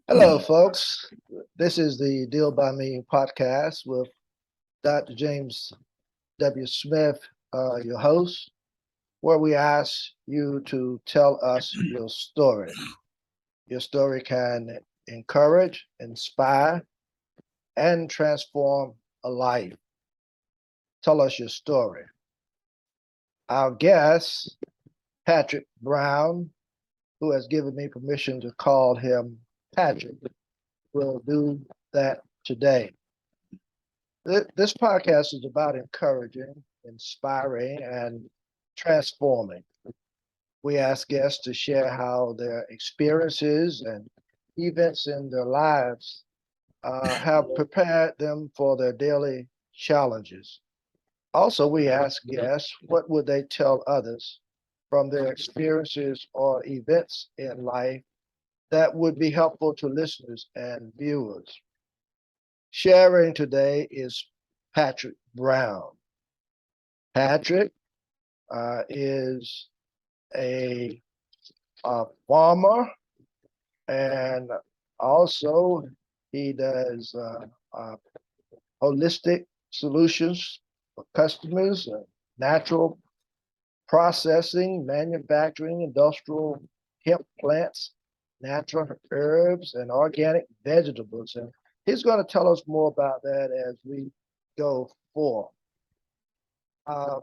Hello, folks. This is the Deal by Me podcast with Dr. James W. Smith, your host, where we ask you to tell us your story. Your story can encourage, inspire, and transform a life. Tell us your story. Our guest, Patrick Brown, who has given me permission to call him Patrick, will do that today. This podcast is about encouraging, inspiring, and transforming. We ask guests to share how their experiences and events in their lives have prepared them for their daily challenges. Also, we ask guests what would they tell others from their experiences or events in life that would be helpful to listeners and viewers. Sharing today is Patrick Brown. Patrick is a, farmer, and also he does holistic solutions for customers, natural processing, manufacturing, industrial hemp plants, natural herbs, and organic vegetables. And he's going to tell us more about that as we go forth. Uh,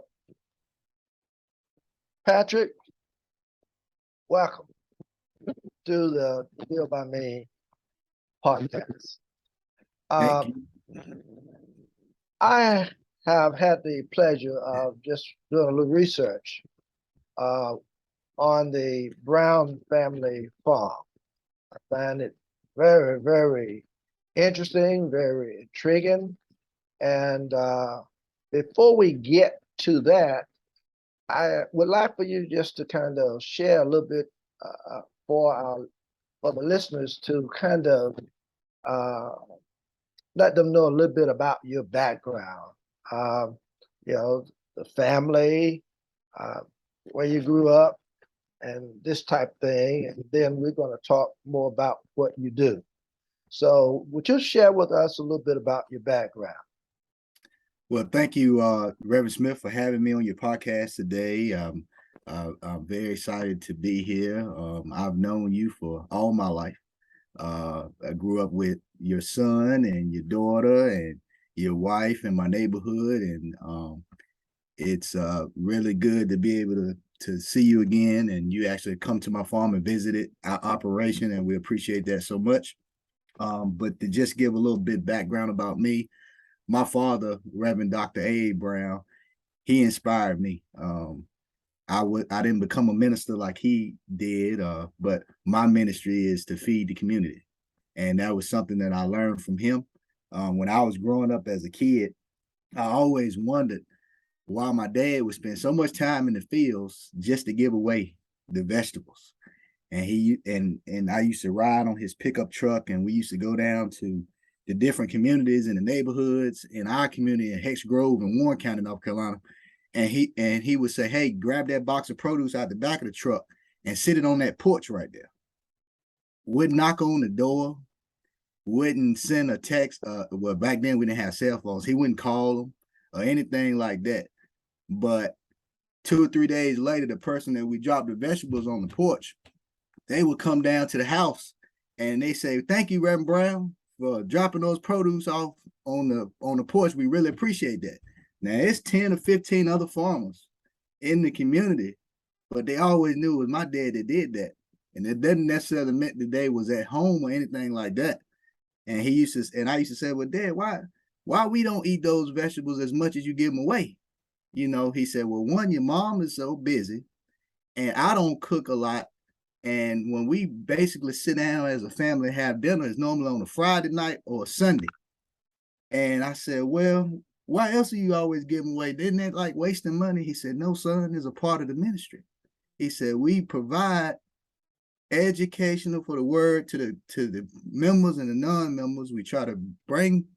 Patrick, welcome to the Deal by Me podcast. Thank Uh, you. I have had the pleasure of just doing a little research uh, on the Brown family farm. I find it very, very interesting, very intriguing. And before we get to that, I would like for you just to kind of share a little bit for our for the listeners to kind of uh, let them know a little bit about your background. Um, you know, the family, uh, where you grew up, and this type of thing. And then we're going to talk more about what you do. So, would you share with us a little bit about your background? Well, thank you, Reverend Smith, for having me on your podcast today. I'm very excited to be here. I've known you for all my life. I grew up with your son and your daughter and your wife in my neighborhood, and it's really good to be able to see you again. And you actually come to my farm and visited our operation, and we appreciate that so much. But to just give a little bit background about me, my father, Reverend Dr. A. Brown, he inspired me. I didn't become a minister like he did, but my ministry is to feed the community, and that was something that I learned from him. When I was growing up as a kid, I always wondered why my dad would spend so much time in the fields just to give away the vegetables. And I used to ride on his pickup truck, and we used to go down to the different communities in the neighborhoods in our community in Hex Grove and Warren County, North Carolina. And he would say, "Hey, grab that box of produce out the back of the truck and sit it on that porch right there." Would knock on the door, wouldn't send a text. Well, back then we didn't have cell phones. He wouldn't call them or anything like that. But 2 or 3 days later, the person that we dropped the vegetables on the porch, they would come down to the house and they say, "Thank you, Reverend Brown, for dropping those produce off on the porch. We really appreciate that." Now it's 10 or 15 other farmers in the community, but they always knew it was my dad that did that. And it doesn't necessarily mean that they was at home or anything like that. And I used to say, "Well, Dad, why we don't eat those vegetables as much as you give them away?" He said, "Well, one, your mom is so busy, and I don't cook a lot. And when we basically sit down as a family and have dinner, it's normally on a Friday night or a Sunday." And I said, "Well, why else are you always giving away? Isn't that like wasting money?" He said, "No, son, it's a part of the ministry." He said, "We provide educational for the word to the members and the non-members. We try to bring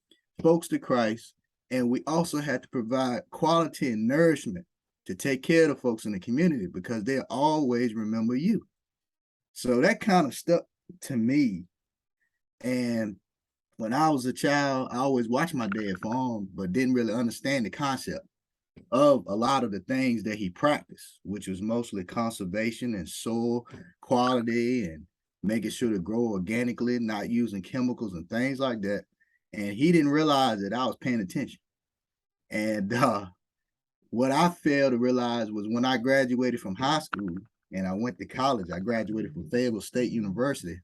folks to Christ, and we also have to provide quality and nourishment to take care of the folks in the community because they'll always remember you." So that kind of stuck to me. And when I was a child, I always watched my dad farm, but didn't really understand the concept of a lot of the things that he practiced, which was mostly conservation and soil quality and making sure to grow organically, not using chemicals and things like that. And he didn't realize that I was paying attention. And what I failed to realize was when I graduated from high school and I went to college, I graduated from Fayetteville State University.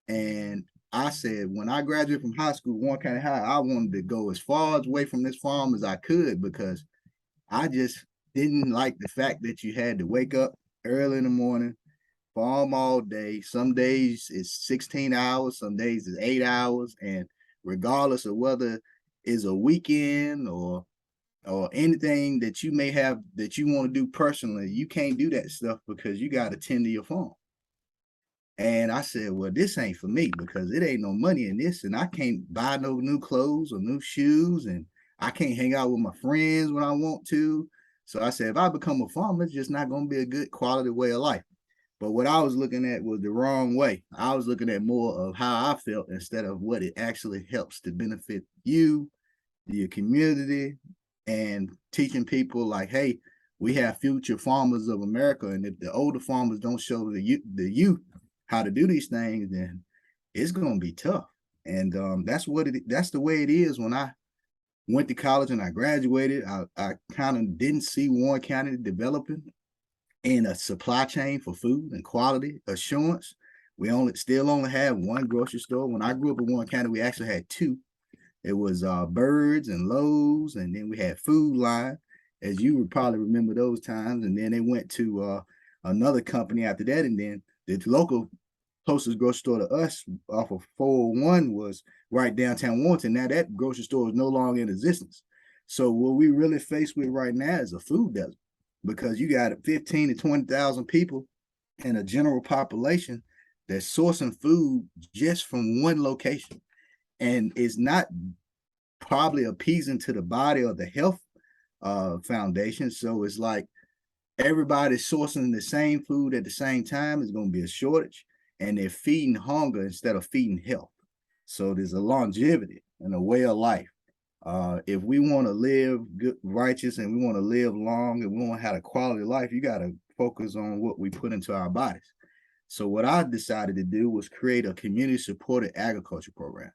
And I said, when I graduated from high school, Warren County High, I wanted to go as far away from this farm as I could because I just didn't like the fact that you had to wake up early in the morning, farm all day. Some days it's 16 hours, some days it's 8 hours. And regardless of whether it's a weekend or anything that you may have that you want to do personally, you can't do that stuff because you got to tend to your farm. And I said, well, this ain't for me because it ain't no money in this. And I can't buy no new clothes or new shoes. And I can't hang out with my friends when I want to. So I said, if I become a farmer, it's just not going to be a good quality way of life. But what I was looking at was the wrong way. I was looking at more of how I felt instead of what it actually helps to benefit you, your community, and teaching people like, hey, we have future farmers of America. And if the older farmers don't show the youth how to do these things, then it's going to be tough. And that's the way it is. When I went to college and I graduated, I kind of didn't see Warren County developing in a supply chain for food and quality assurance. We still only have one grocery store. When I grew up in Warren County, we actually had two. It was Birds and Lowe's, and then we had Food Line, as you would probably remember those times. And then they went to another company after that, and then the local closest grocery store to us off of 401 was right downtown Warrenton. Now that grocery store is no longer in existence. So what we really faced with right now is a food desert because you got 15 to 20,000 people in a general population that's sourcing food just from one location. And it's not probably appeasing to the body or the health foundation. So it's like everybody's sourcing the same food at the same time. It's going to be a shortage, and they're feeding hunger instead of feeding health. So there's a longevity and a way of life. If we want to live good, righteous, and we want to live long, and we want to have a quality life, you got to focus on what we put into our bodies. So what I decided to do was create a community-supported agriculture program.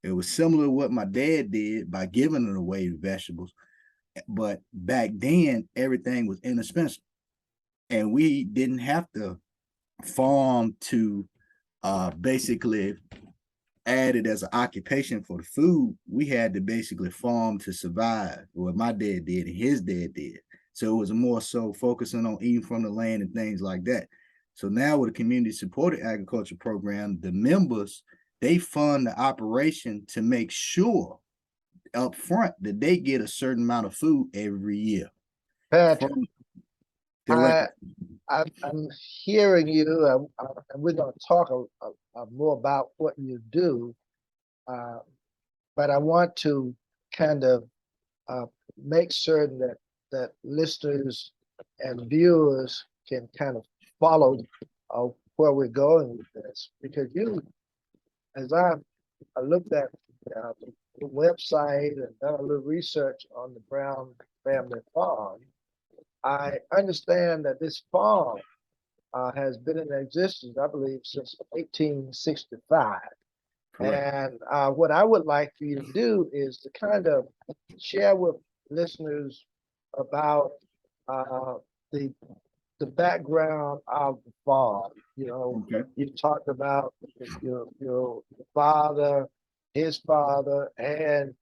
It was similar to what my dad did by giving away vegetables, but back then everything was inexpensive, and we didn't have to farm to basically add it as an occupation for the food. We had to basically farm to survive, what my dad did and his dad did. So it was more so focusing on eating from the land and things like that. So now with a community supported agriculture program, the members, they fund the operation to make sure up front that they get a certain amount of food every year. Patrick, I'm hearing you, and we're going to talk more about what you do, but I want to kind of make certain that listeners and viewers can kind of follow where we're going with this, because as I looked at the website and done a little research on the Brown family farm, I understand that this farm has been in existence, I believe, since 1865. Correct. And what I would like for you to do is to kind of share with listeners about the background of the farm. You know, okay. You talked about your father, his father, and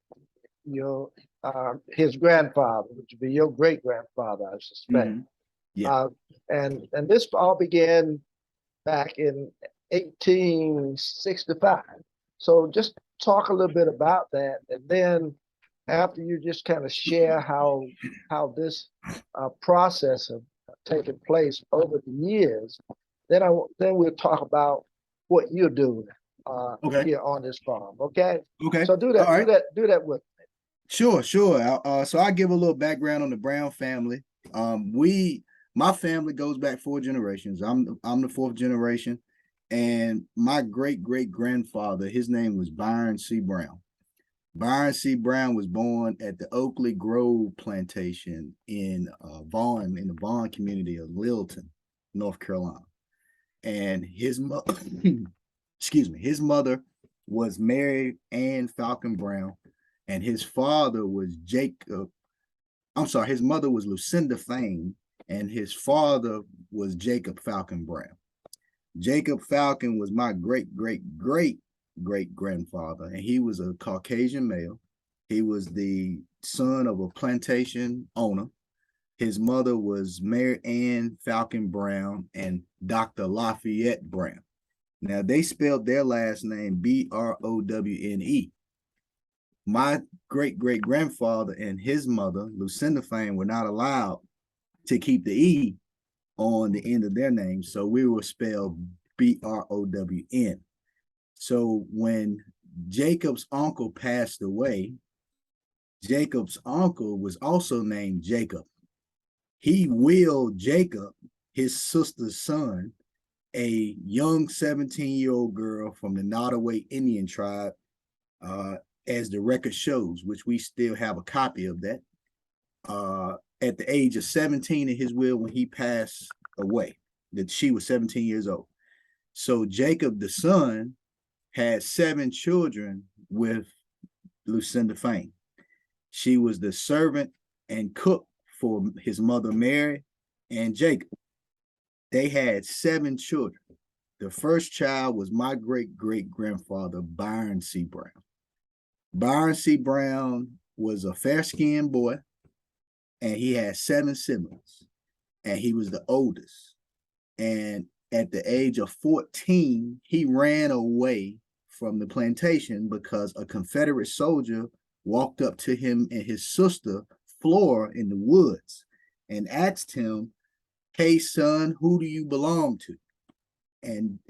your his grandfather, which would be your great grandfather, I suspect. Mm-hmm. Yeah. And this all began back in 1865. So just talk a little bit about that, and then after you just kind of share how this process of taken place over the years, then we'll talk about what you're doing okay. Here on this farm. Okay. Okay. So do that. Right. Do that with me. Sure. So I give a little background on the Brown family. My family goes back 4 generations. I'm the 4th generation, And my great-great-grandfather, his name was Byron C. Brown. Byron C. Brown was born at the Oakley Grove plantation in Vaughn, in the Vaughn community of Littleton, North Carolina. And his mother, excuse me, his mother was Mary Ann Falcon Brown, and his father was Jacob. I'm sorry, his mother was Lucinda Fane, and his father was Jacob Falcon Brown. Jacob Falcon was my great-great-great-great-grandfather, and he was a Caucasian male. He was the son of a plantation owner. His mother was Mary Ann Falcon Brown and Dr. Lafayette Brown. Now, they spelled their last name Browne. My great-great-grandfather and his mother, Lucinda Fane, were not allowed to keep the E on the end of their names, so we were spelled Brown. So when Jacob's uncle passed away, Jacob's uncle was also named Jacob. He willed Jacob, his sister's son, a young 17-year-old girl from the Nottoway Indian tribe, as the record shows, which we still have a copy of that, at the age of 17 in his will when he passed away, that she was 17 years old. So Jacob, the son, had 7 children with Lucinda Fane. She was the servant and cook for his mother, Mary, and Jacob. They had 7 children. The first child was my great-great-grandfather, Byron C. Brown. Byron C. Brown was a fair-skinned boy, and he had 7 siblings, and he was the oldest. And at the age of 14, he ran away from the plantation because a Confederate soldier walked up to him and his sister, Flora, in the woods and asked him, "Hey, son, who do you belong to?" And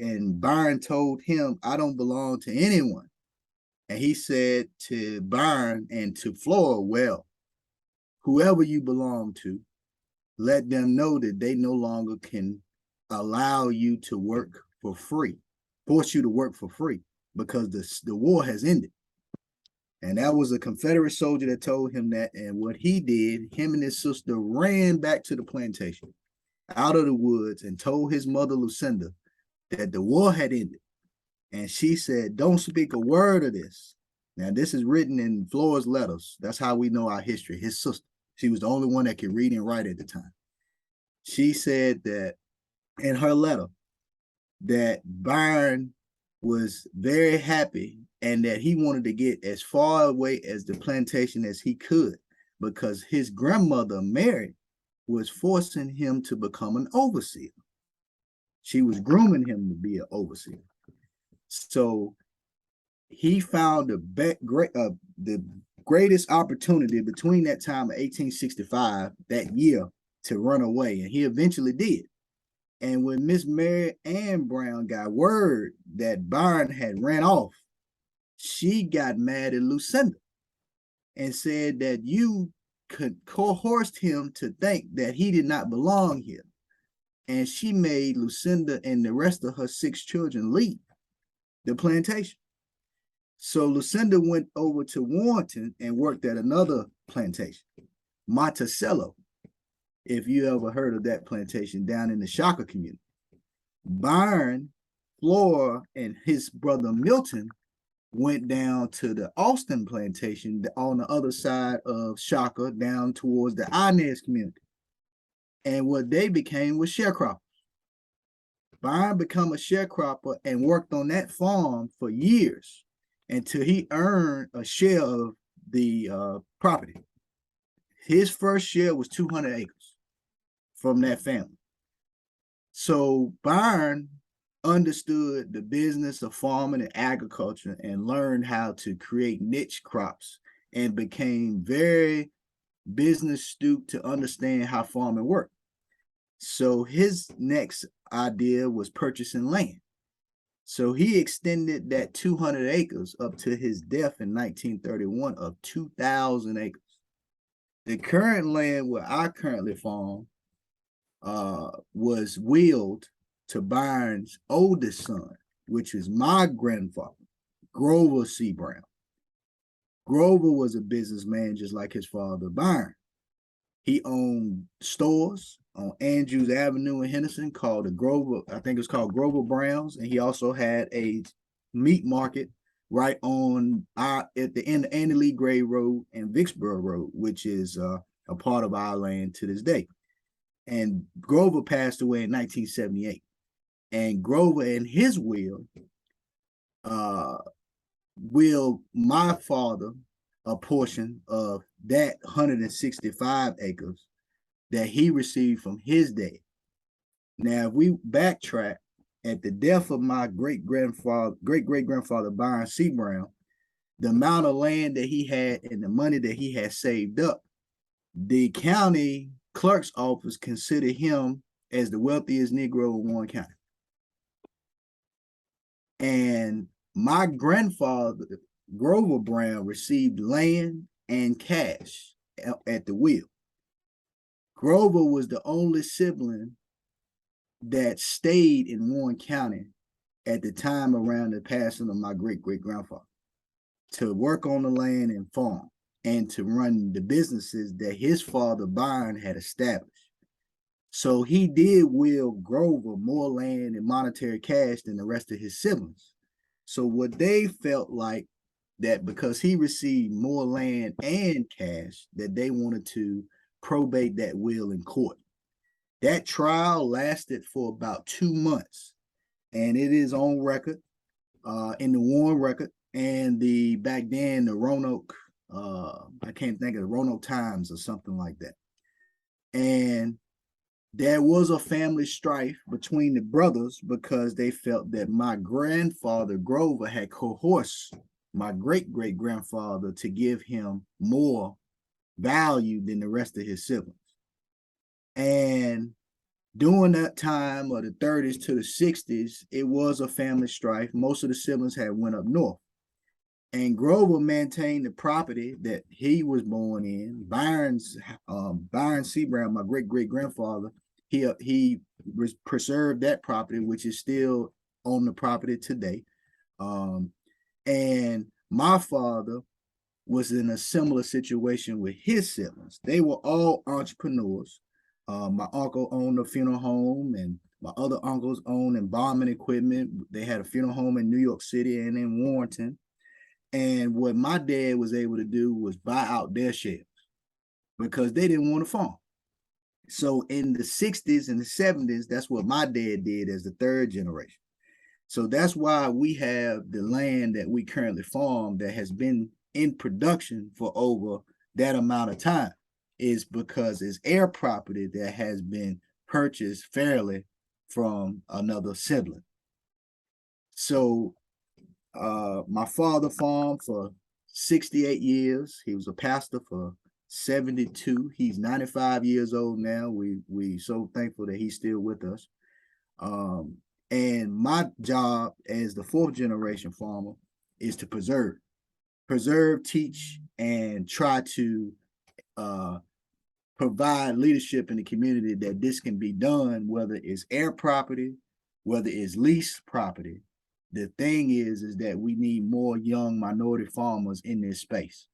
Byron told him, "I don't belong to anyone." And he said to Byron and to Flora, "Well, whoever you belong to, let them know that they no longer can allow you to work for free, force you to work for free, because the war has ended." And that was a Confederate soldier that told him that. And what he did, him and his sister ran back to the plantation out of the woods and told his mother, Lucinda, that the war had ended. And she said, "Don't speak a word of this." Now, this is written in Flora's letters. That's how we know our history. His sister, she was the only one that could read and write at the time. She said that in her letter that Byron was very happy and that he wanted to get as far away as the plantation as he could, because his grandmother, Mary, was forcing him to become an overseer. She was grooming him to be an overseer. So he found the greatest opportunity between that time of 1865, that year, to run away, and he eventually did. And when Miss Mary Ann Brown got word that Byron had ran off, she got mad at Lucinda and said that you coerced him to think that he did not belong here. And she made Lucinda and the rest of her 6 children leave the plantation. So Lucinda went over to Warrenton and worked at another plantation, Monticello, if you ever heard of that plantation down in the Shaka community. Byron, Flora, and his brother Milton went down to the Austin plantation on the other side of Shaka, down towards the Inez community. And what they became was sharecroppers. Byron became a sharecropper and worked on that farm for years until he earned a share of the property. His first share was 200 acres from that family. So Byron understood the business of farming and agriculture and learned how to create niche crops and became very business astute to understand how farming worked. So his next idea was purchasing land. So he extended that 200 acres up to his death in 1931 of 2,000 acres. The current land where I currently farm was willed to Byron's oldest son, which is my grandfather, Grover C. Brown. Grover was a businessman just like his father, Byron. He owned stores on Andrews Avenue in Henderson called the Grover, I think it's called Grover Brown's. And he also had a meat market right on at the end of Andy Lee Gray Road and Vicksburg Road, which is a part of our land to this day. And Grover passed away in 1978. And Grover in his will my father a portion of that 165 acres that he received from his dad. Now, if we backtrack, at the death of my great-great-grandfather Byron C. Brown, the amount of land that he had and the money that he had saved up, the county clerk's office considered him as the wealthiest Negro in Warren County. And my grandfather, Grover Brown, received land and cash at the will. Grover was the only sibling that stayed in Warren County at the time around the passing of my great-great-grandfather to work on the land and farm and to run the businesses that his father, Byron, had established. So he did will Grover more land and monetary cash than the rest of his siblings. So what they felt like that because he received more land and cash, that they wanted to probate that will in court. That trial lasted for about 2 months, and it is on record in the Warren Record and back then the Roanoke, I can't think of the Roanoke Times or something like that. And there was a family strife between the brothers because they felt that my grandfather Grover had coerced my great-great-grandfather to give him more value than the rest of his siblings. And during that time of the 30s to the 60s, it was a family strife. Most of the siblings had went up north. And Grover maintained the property that he was born in. Byron C. Brown, my great-great-grandfather, he preserved that property, which is still on the property today. And my father was in a similar situation with his siblings. They were all entrepreneurs. My uncle owned a funeral home, and my other uncles owned embalming equipment. They had a funeral home in New York City and in Warrenton. And what my dad was able to do was buy out their shares because they didn't want to farm. So in the 60s and the 70s, that's what my dad did as the third generation. So that's why we have the land that we currently farm that has been in production for over that amount of time, is because it's heir property that has been purchased fairly from another sibling. So my father farmed for 68 years. He was a pastor for 72. He's 95 years old now. We so thankful that he's still with us. And my job as the fourth generation farmer is to preserve, teach, and try to provide leadership in the community that this can be done, whether it's heir property, whether it's lease property. The thing is that we need more young minority farmers in this space.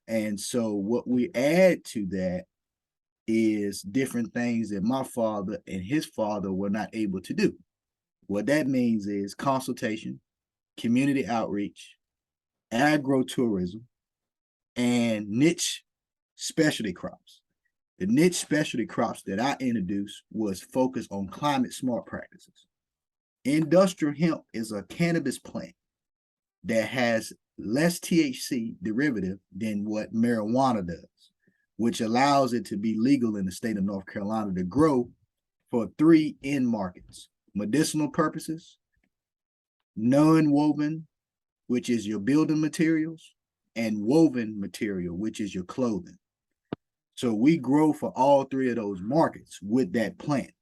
And so what we add to that is different things that my father and his father were not able to do. What that means is consultation, community outreach, agro-tourism, and niche specialty crops. The niche specialty crops that I introduced was focused on climate smart practices. Industrial hemp is a cannabis plant that has less THC derivative than what marijuana does, which allows it to be legal in the state of North Carolina to grow for 3 end markets: medicinal purposes, non-woven, which is your building materials, and woven material, which is your clothing. So we grow for all 3 of those markets with that plant.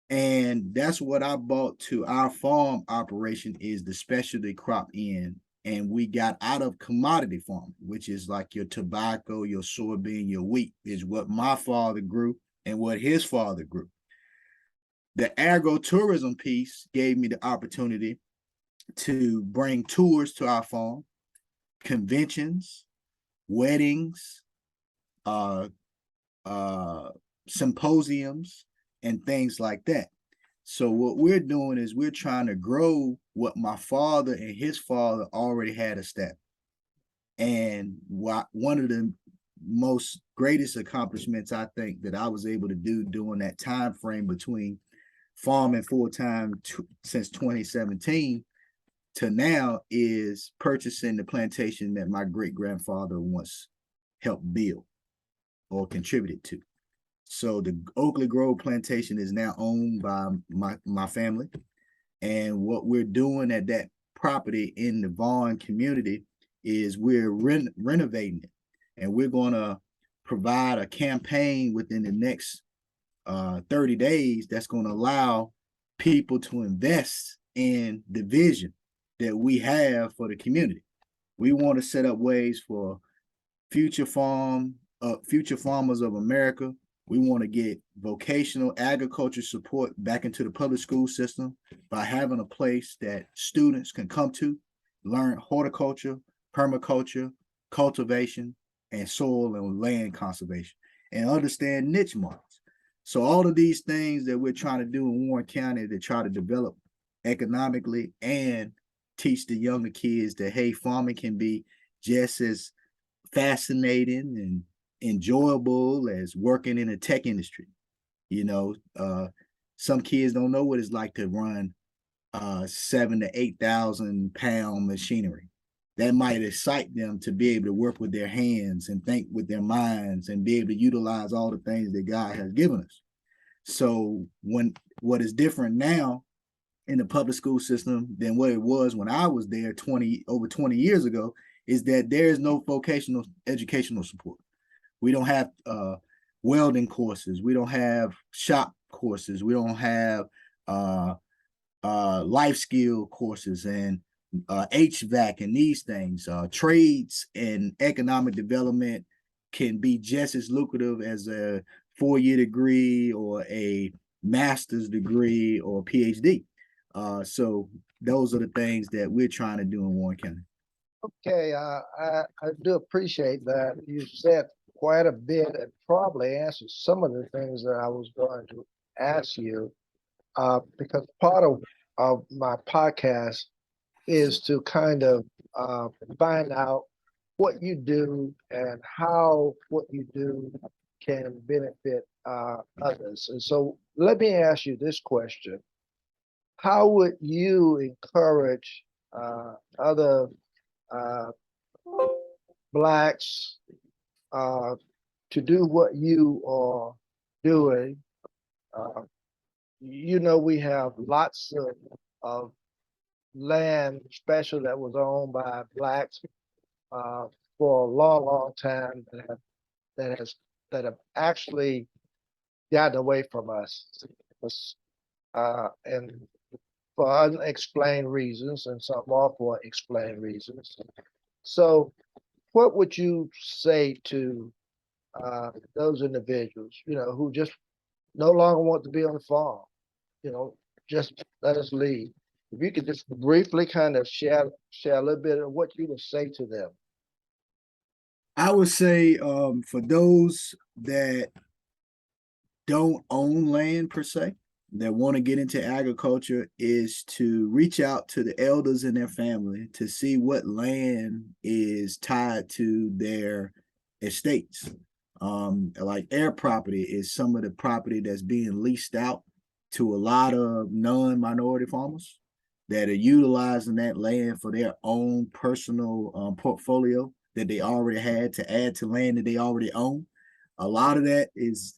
And that's what I brought to our farm operation, is the specialty crop end. And we got out of commodity farming, which is like your tobacco, your soybean, your wheat, is what my father grew and what his father grew. The agritourism piece gave me the opportunity to bring tours to our farm, conventions, weddings, uh, symposiums, and things like that. So what we're doing is we're trying to grow what my father and his father already had established. And one of the most greatest accomplishments I think that I was able to do during that time frame between farming full-time since 2017 to now is purchasing the plantation that my great-grandfather once helped build or contributed to. So the Oakley Grove plantation is now owned by my family. And what we're doing at that property in the Vaughn community is we're renovating it. And we're going to provide a campaign within the next 30 days that's going to allow people to invest in the vision that we have for the community. We want to set up ways for future farmers of America. We want to get vocational agriculture support back into the public school system by having a place that students can come to, learn horticulture, permaculture, cultivation, and soil and land conservation, and understand niche markets. So all of these things that we're trying to do in Warren County to try to develop economically and teach the younger kids that, hey, farming can be just as fascinating and enjoyable as working in the tech industry. You know, some kids don't know what it's like to run 7,000 to 8,000 pound machinery. That might excite them to be able to work with their hands and think with their minds and be able to utilize all the things that God has given us. So what is different now in the public school system than what it was when I was there over 20 years ago is that there is no vocational educational support. We don't have welding courses. We don't have shop courses. We don't have life skill courses and HVAC and these things. Trades and economic development can be just as lucrative as a 4-year degree or a master's degree or PhD. So those are the things that we're trying to do in Warren County. Okay, I do appreciate that. You said quite a bit and probably answered some of the things that I was going to ask you, because part of my podcast is to kind of find out what you do and how what you do can benefit others. And so let me ask you this question. How would you encourage other Blacks to do what you are doing? You know, we have lots of land, especially that was owned by Blacks for a long time that have actually gotten away from us, and for unexplained reasons, and some more for explained reasons. So, what would you say to those individuals, who just no longer want to be on the farm? Just let us leave. If you could just briefly kind of share a little bit of what you would say to them. I would say for those that don't own land per se, that want to get into agriculture, is to reach out to the elders in their family to see what land is tied to their estates. Like air property is some of the property that's being leased out to a lot of non-minority farmers that are utilizing that land for their own personal portfolio that they already had to add to land that they already own. A lot of that is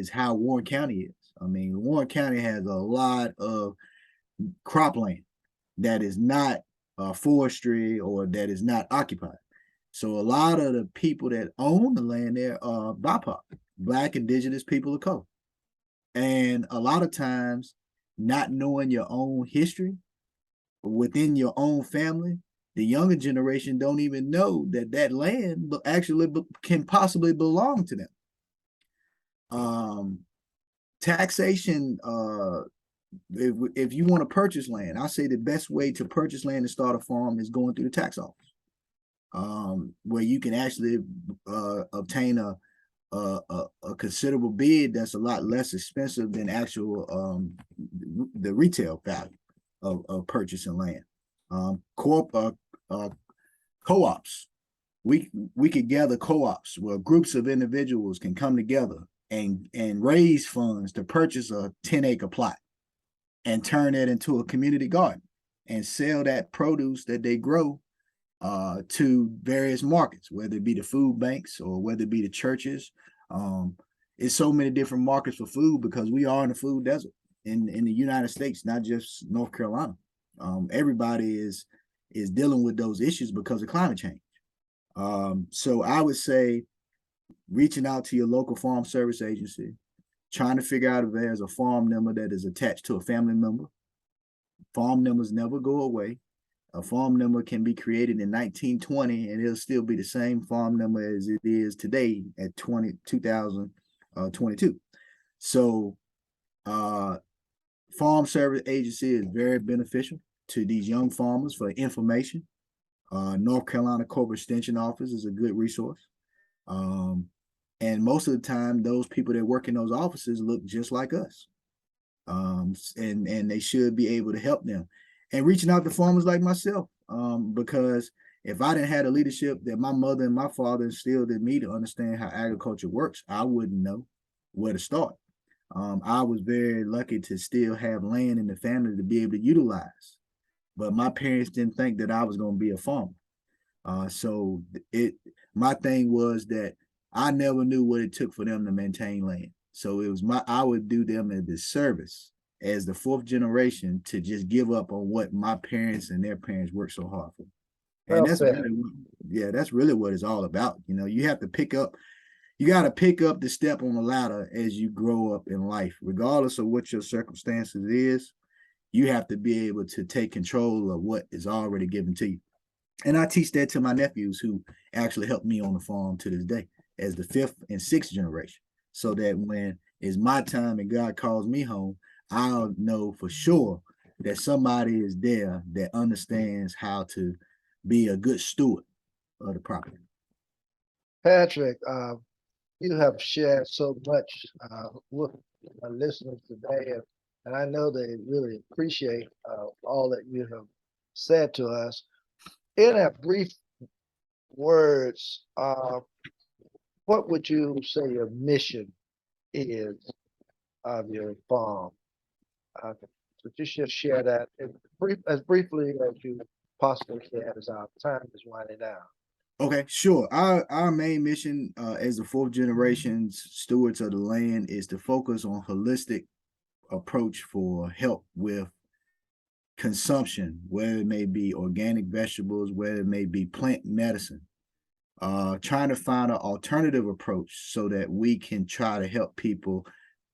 how Warren County is. I mean, Warren County has a lot of cropland that is not forestry or that is not occupied. So a lot of the people that own the land there are BIPOC, Black, Indigenous people of color. And a lot of times, not knowing your own history within your own family, the younger generation don't even know that that land actually can possibly belong to them. taxation, if you want to purchase land, I say the best way to purchase land and start a farm is going through the tax office, where you can actually obtain a considerable bid that's a lot less expensive than actual the retail value of purchasing land. Co-ops. We could gather co-ops where groups of individuals can come together and raise funds to purchase a 10-acre plot and turn it into a community garden and sell that produce that they grow to various markets, whether it be the food banks or whether it be the churches. It's so many different markets for food because we are in a food desert in the United States, not just North Carolina. Everybody is dealing with those issues because of climate change. So I would say reaching out to your local farm service agency, trying to figure out if there's a farm number that is attached to a family member. Farm numbers never go away. A farm number can be created in 1920 and it'll still be the same farm number as it is today at 2022. So farm service agency is very beneficial to these young farmers for information. North Carolina Corporate Extension Office is a good resource. And most of the time, those people that work in those offices look just like us. And they should be able to help them. And reaching out to farmers like myself, because if I didn't have the leadership that my mother and my father instilled in me to understand how agriculture works, I wouldn't know where to start. I was very lucky to still have land in the family to be able to utilize, but my parents didn't think that I was going to be a farmer. So my thing was that I never knew what it took for them to maintain land. So I would do them a disservice as the fourth generation to just give up on what my parents and their parents worked so hard for. And that's really what it's all about. You know, you got to pick up the step on the ladder as you grow up in life, regardless of what your circumstances is. You have to be able to take control of what is already given to you. And I teach that to my nephews who actually help me on the farm to this day as the fifth and sixth generation, so that when it's my time and God calls me home, I'll know for sure that somebody is there that understands how to be a good steward of the property. Patrick, you have shared so much with our listeners today, and I know they really appreciate all that you have said to us. In a brief words, what would you say your mission is of your farm? Would you just share that as briefly as you possibly can, as our time is winding down? Okay, sure. Our main mission as the fourth generation stewards of the land is to focus on holistic approach for help with consumption, whether it may be organic vegetables, whether it may be plant medicine, trying to find an alternative approach so that we can try to help people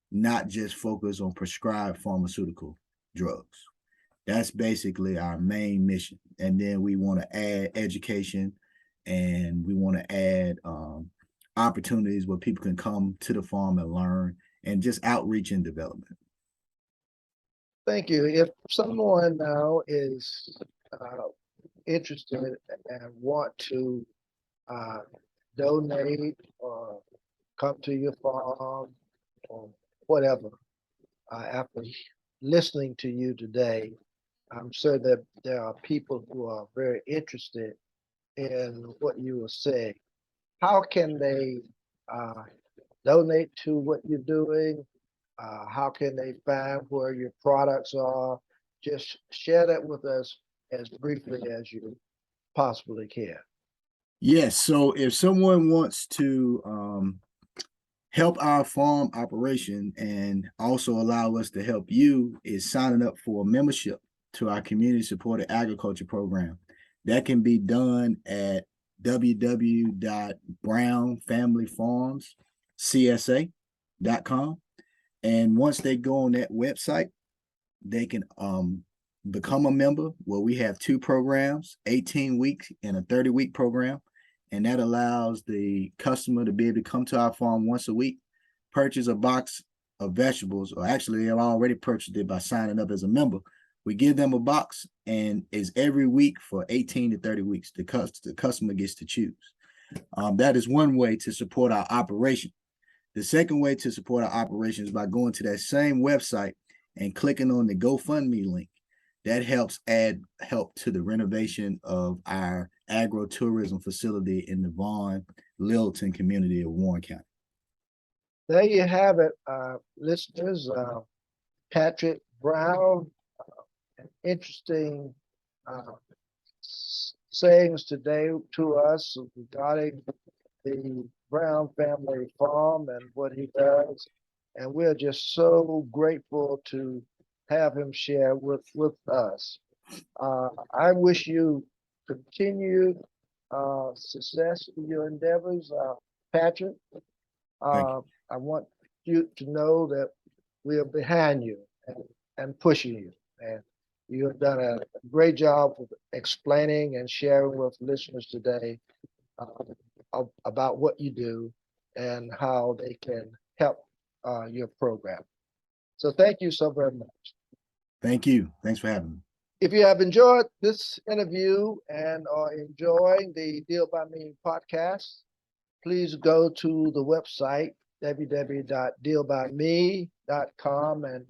not just focus on prescribed pharmaceutical drugs. That's basically our main mission. And then we want to add education, and we want to add opportunities where people can come to the farm and learn, and just outreach and development. Thank you. If someone now is interested and want to donate or come to your farm or whatever, after listening to you today, I'm sure that there are people who are very interested in what you were saying. How can they donate to what you're doing? How can they find where your products are? Just share that with us as briefly as you possibly can. Yes. So if someone wants to help our farm operation and also allow us to help you, is signing up for a membership to our community supported agriculture program. That can be done at www.brownfamilyfarmscsa.com. And once they go on that website, they can become a member, where we have two programs, 18 weeks and a 30-week program. And that allows the customer to be able to come to our farm once a week, purchase a box of vegetables, or actually they have already purchased it by signing up as a member. We give them a box, and it's every week for 18 to 30 weeks. The customer gets to choose. That is one way to support our operation. The second way to support our operation is by going to that same website and clicking on the GoFundMe link. That helps add help to the renovation of our agro-tourism facility in the Vaughn, Littleton community of Warren County. There you have it, listeners. Patrick Brown, interesting sayings today to us regarding the Brown family farm and what he does. And we're just so grateful to have him share with us. I wish you continued success in your endeavors, Patrick. I want you to know that we are behind you and pushing you. And you have done a great job of explaining and sharing with listeners today about what you do and how they can help your program. So thank you so very much. Thank you. Thanks for having me. If you have enjoyed this interview and are enjoying the Deal by Me podcast, please go to the website, www.dealbyme.com, and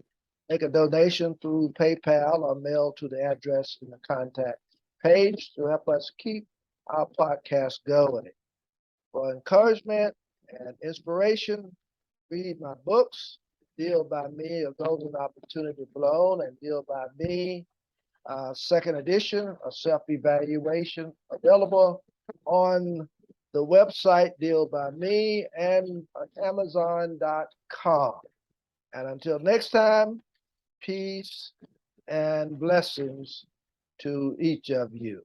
make a donation through PayPal or mail to the address in the contact page to help us keep our podcast going. For encouragement and inspiration, read my books, Deal by Me, A Golden Opportunity Blown, and Deal by Me, second edition, a self-evaluation, available on the website Deal by Me and Amazon.com. And until next time, peace and blessings to each of you.